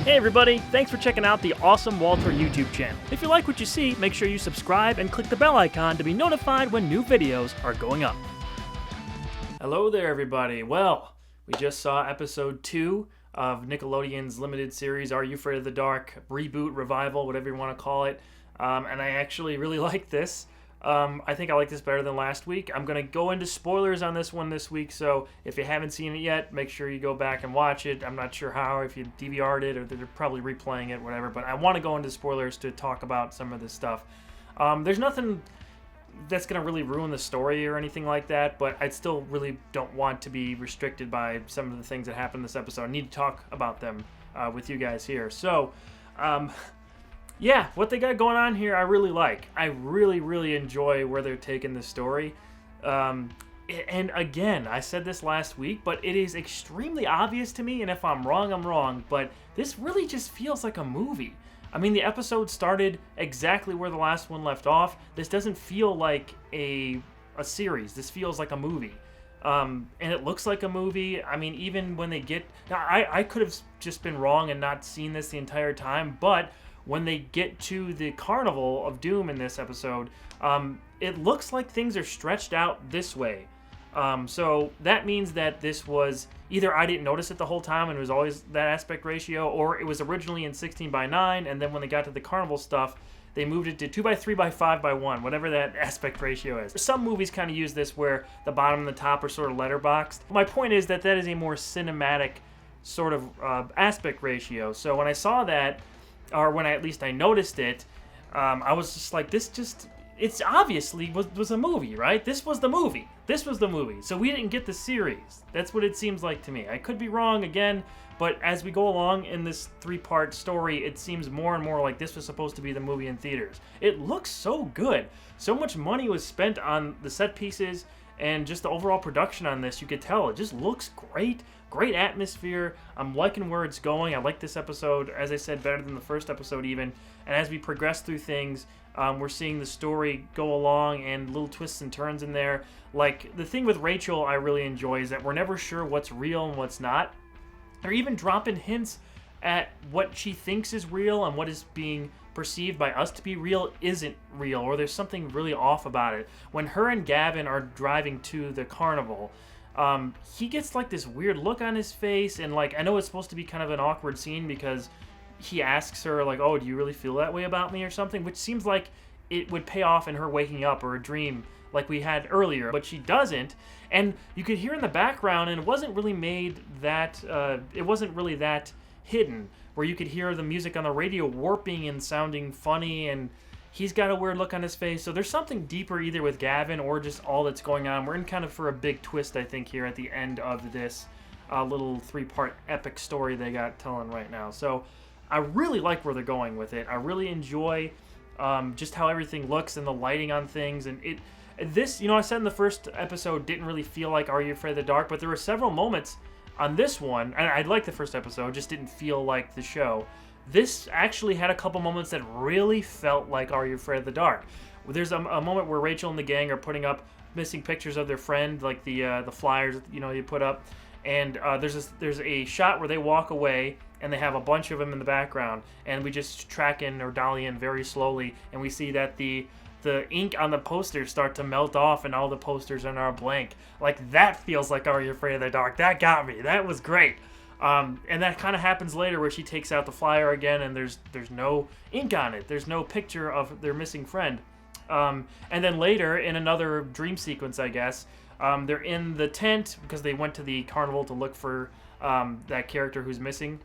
Hey everybody, thanks for checking out the Awesome Walter YouTube channel. If you like what you see, make sure you subscribe and click the bell icon to be notified when new videos are going up. Hello there everybody. Well, we just saw episode 2 of Nickelodeon's limited series, Are You Afraid of the Dark? Reboot, revival, whatever you want to call it. And I actually really like this. I think I like this better than last week. I'm going to go into spoilers on this one this week, so if you haven't seen it yet, make sure you go back and watch it. I'm not sure how, if you DVR'd it, or they're probably replaying it, whatever, but I want to go into spoilers to talk about some of this stuff. There's nothing that's going to really ruin the story or anything like that, but I still really don't want to be restricted by some of the things that happen in this episode. I need to talk about them with you guys here. So, yeah, what they got going on here I really like. I really enjoy where they're taking the story. And again, I said this last week, but it is extremely obvious to me, and if I'm wrong, I'm wrong, but this really just feels like a movie. I mean, the episode started exactly where the last one left off. This doesn't feel like a series. This feels like a movie. And it looks like a movie. I mean, even when they get... Now, I could have just been wrong and not seen this the entire time, but when they get to the Carnival of Doom in this episode, it looks like things are stretched out this way. So that means that this was either I didn't notice it the whole time and it was always that aspect ratio, or it was originally in 16:9, and then when they got to the Carnival stuff, they moved it to 2:3:5:1, whatever that aspect ratio is. Some movies kind of use this where the bottom and the top are sort of letterboxed. My point is that is a more cinematic sort of aspect ratio. So when I saw that, or when at least I noticed it, I was just like, it's obviously was a movie, right? This was the movie. So we didn't get the series. That's what it seems like to me. I could be wrong again, but as we go along in this 3-part story, it seems more and more like this was supposed to be the movie in theaters. It looks so good. So much money was spent on the set pieces and just the overall production on this. You could tell it just looks great. Great atmosphere. I'm liking where it's going. I like this episode, as I said, better than the first episode even. And as we progress through things, we're seeing the story go along and little twists and turns in there. Like, the thing with Rachel I really enjoy is that we're never sure what's real and what's not. They're even dropping hints at what she thinks is real and what is being perceived by us to be real isn't real, or there's something really off about it. When her and Gavin are driving to the carnival, he gets like this weird look on his face, and like, I know it's supposed to be kind of an awkward scene because he asks her like, oh, do you really feel that way about me or something, which seems like it would pay off in her waking up or a dream like we had earlier, but she doesn't. And you could hear in the background, and it wasn't really made that it wasn't really that hidden, where you could hear the music on the radio warping and sounding funny, and he's got a weird look on his face. So there's something deeper either with Gavin or just all that's going on. We're in kind of for a big twist, I think, here at the end of this little 3-part epic story they got telling right now. So I really like where they're going with it. I really enjoy just how everything looks and the lighting on things. And this, I said in the first episode, didn't really feel like Are You Afraid of the Dark? But there were several moments on this one, and I liked the first episode, just didn't feel like the show. This actually had a couple moments that really felt like Are You Afraid of the Dark? There's a moment where Rachel and the gang are putting up missing pictures of their friend, like the flyers, you put up, and there's a shot where they walk away and they have a bunch of them in the background, and we just track in or dolly in very slowly, and we see that the ink on the posters start to melt off and all the posters are now blank. Like, that feels like Are You Afraid of the Dark? That got me. That was great. And that kind of happens later where she takes out the flyer again and there's no ink on it. There's no picture of their missing friend. And then later, in another dream sequence, I guess, they're in the tent because they went to the carnival to look for that character who's missing.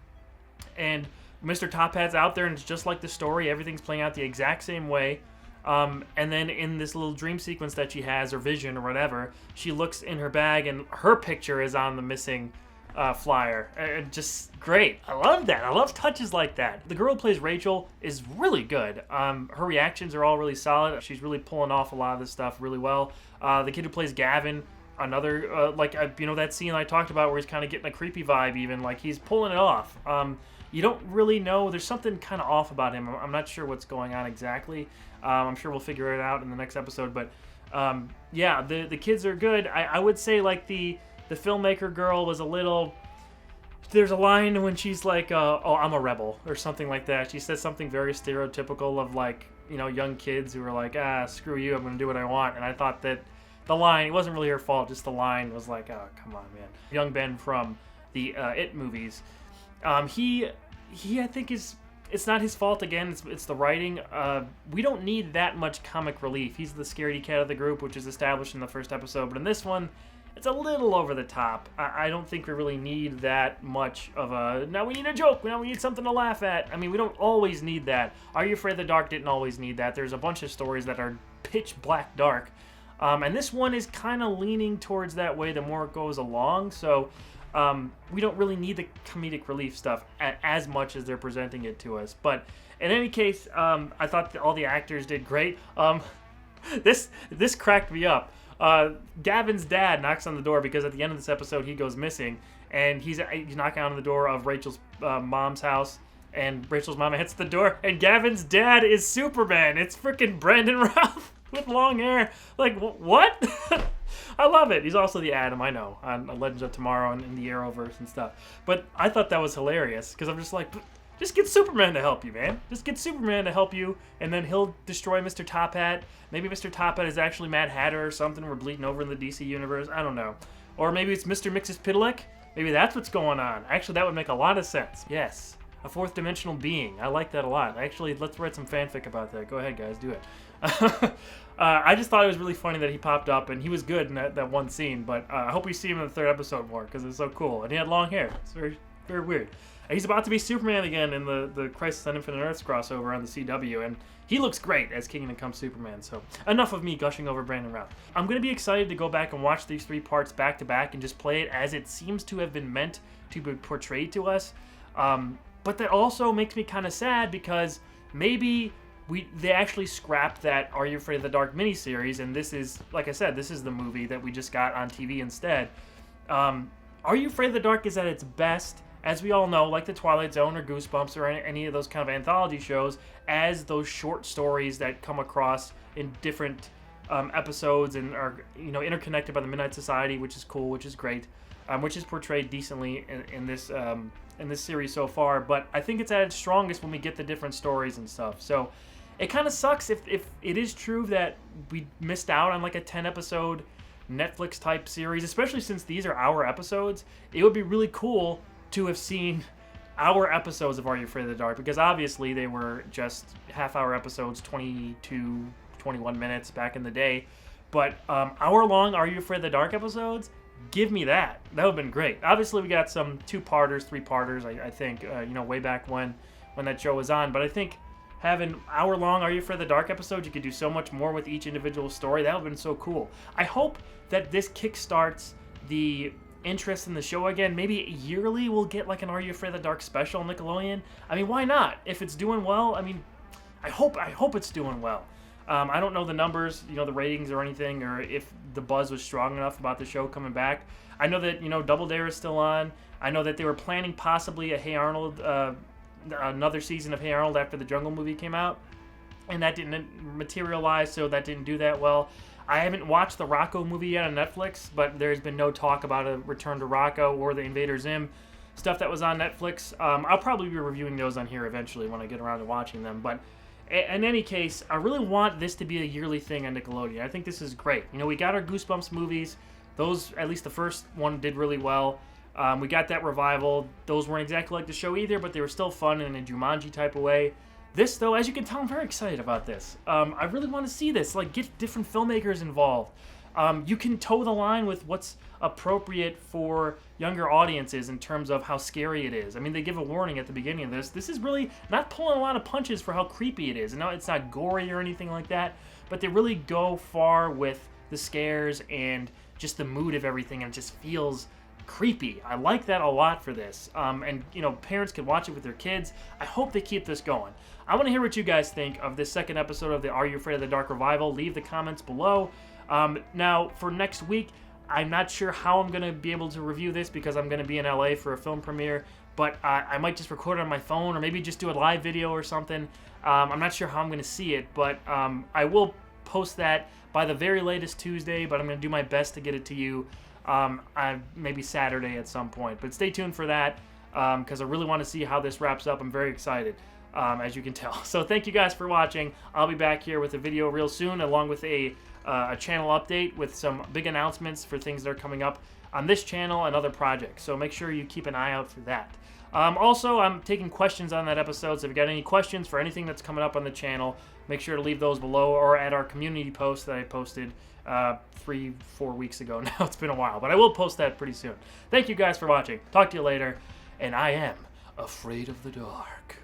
And Mr. Top Hat's out there, and it's just like the story. Everything's playing out the exact same way. And then in this little dream sequence that she has, or vision, or whatever, she looks in her bag, and her picture is on the missing flyer. Just great. I love that. I love touches like that. The girl who plays Rachel is really good. Her reactions are all really solid. She's really pulling off a lot of this stuff really well. The kid who plays Gavin, another, that scene I talked about where he's kind of getting a creepy vibe even, like he's pulling it off. You don't really know. There's something kind of off about him. I'm not sure what's going on exactly. I'm sure we'll figure it out in the next episode. But the kids are good. I would say like the filmmaker girl was a little... there's a line when she's like, oh, I'm a rebel, or something like that. She says something very stereotypical of, like, you know, young kids who are like, screw you, I'm going to do what I want. And I thought that the line, it wasn't really her fault, just the line was like, oh, come on, man. Young Ben from the It movies. He I think it's not his fault again, it's the writing. We don't need that much comic relief. He's the scaredy cat of the group, which is established in the first episode, but in this one, it's a little over the top. I don't think we really need that much of a, now we need a joke, now we need something to laugh at. I mean, we don't always need that. Are You Afraid of the Dark didn't always need that. There's a bunch of stories that are pitch black dark. And this one is kind of leaning towards that way the more it goes along, so we don't really need the comedic relief stuff as much as they're presenting it to us. But in any case, I thought that all the actors did great. This cracked me up. Gavin's dad knocks on the door because at the end of this episode he goes missing, and he's knocking on the door of Rachel's mom's house, and Rachel's mama hits the door, and Gavin's dad is Superman. It's freaking Brandon Routh with long hair. Like, what? I love it. He's also the Atom, I know, on Legends of Tomorrow and in the Arrowverse and stuff. But I thought that was hilarious because I'm just like, just get Superman to help you, man. Just get Superman to help you, and then he'll destroy Mr. Top Hat. Maybe Mr. Top Hat is actually Mad Hatter or something. We're bleeding over in the DC universe. I don't know. Or maybe it's Mr. Mxyzptlk. Maybe that's what's going on. Actually, that would make a lot of sense. Yes. A fourth dimensional being. I like that a lot. Actually, let's write some fanfic about that. Go ahead, guys. Do it. I just thought it was really funny that he popped up, and he was good in that one scene, but I hope we see him in the third episode more, because it's so cool. And he had long hair. It's very, very weird. He's about to be Superman again in the Crisis on Infinite Earths crossover on the CW, and he looks great as Kingdom Come Superman. So enough of me gushing over Brandon Routh. I'm going to be excited to go back and watch these 3 parts back to back and just play it as it seems to have been meant to be portrayed to us. But that also makes me kind of sad because maybe they actually scrapped that Are You Afraid of the Dark miniseries, and this is, like I said, this is the movie that we just got on TV instead. Are You Afraid of the Dark is at its best, as we all know, like The Twilight Zone or Goosebumps or any of those kind of anthology shows, as those short stories that come across in different episodes and are, you know, interconnected by the Midnight Society, which is cool, which is great, which is portrayed decently in this series so far. But I think it's at its strongest when we get the different stories and stuff. So it kind of sucks if it is true that we missed out on like a 10-episode Netflix type series, especially since these are our episodes. It would be really cool to have seen our episodes of Are You Afraid of the Dark, because obviously they were just half-hour episodes, 22, 21 minutes back in the day. But hour-long Are You Afraid of the Dark episodes, give me that. That would have been great. Obviously, we got some 2-parters, 3-parters, I think, you know, way back when that show was on. But I think having hour-long Are You Afraid of the Dark episodes, you could do so much more with each individual story. That would have been so cool. I hope that this kickstarts the interest in the show again. Maybe yearly we'll get like an Are You Afraid of the Dark special on Nickelodeon. I mean, why not? If it's doing well, I mean, I hope it's doing well. I don't know the numbers, you know, the ratings or anything, or if the buzz was strong enough about the show coming back. I know that, you know, Double Dare is still on. I know that they were planning possibly a Hey Arnold, another season of Hey Arnold after the Jungle movie came out, and that didn't materialize, so that didn't do that well. I haven't watched the Rocco movie yet on Netflix, but there's been no talk about a return to Rocco or the Invader Zim stuff that was on Netflix. I'll probably be reviewing those on here eventually when I get around to watching them. But in any case, I really want this to be a yearly thing on Nickelodeon. I think this is great. You know, we got our Goosebumps movies. Those, at least the first one, did really well. We got that revival. Those weren't exactly like the show either, but they were still fun in a Jumanji type of way. This, though, as you can tell, I'm very excited about this. I really want to see this. Like, get different filmmakers involved. You can toe the line with what's appropriate for younger audiences in terms of how scary it is. I mean, they give a warning at the beginning of this. This is really not pulling a lot of punches for how creepy it is. And no, it's not gory or anything like that, but they really go far with the scares and just the mood of everything, and it just feels creepy. I like that a lot for this. And, you know, parents can watch it with their kids. I hope they keep this going. I want to hear what you guys think of this second episode of the Are You Afraid of the Dark revival. Leave the comments below. Now, for next week, I'm not sure how I'm going to be able to review this because I'm going to be in LA for a film premiere, but I might just record it on my phone or maybe just do a live video or something. I'm not sure how I'm going to see it, but I will post that by the very latest Tuesday, but I'm going to do my best to get it to you maybe Saturday at some point. But stay tuned for that. because I really want to see how this wraps up. I'm very excited, as you can tell. So thank you guys for watching. I'll be back here with a video real soon, along with a channel update with some big announcements for things that are coming up on this channel and other projects. So make sure you keep an eye out for that. Also, I'm taking questions on that episode, so if you got any questions for anything that's coming up on the channel, make sure to leave those below or at our community post that I posted 3-4 weeks ago. Now it's been a while, but I will post that pretty soon. Thank you guys for watching. Talk to you later, and I am afraid of the dark.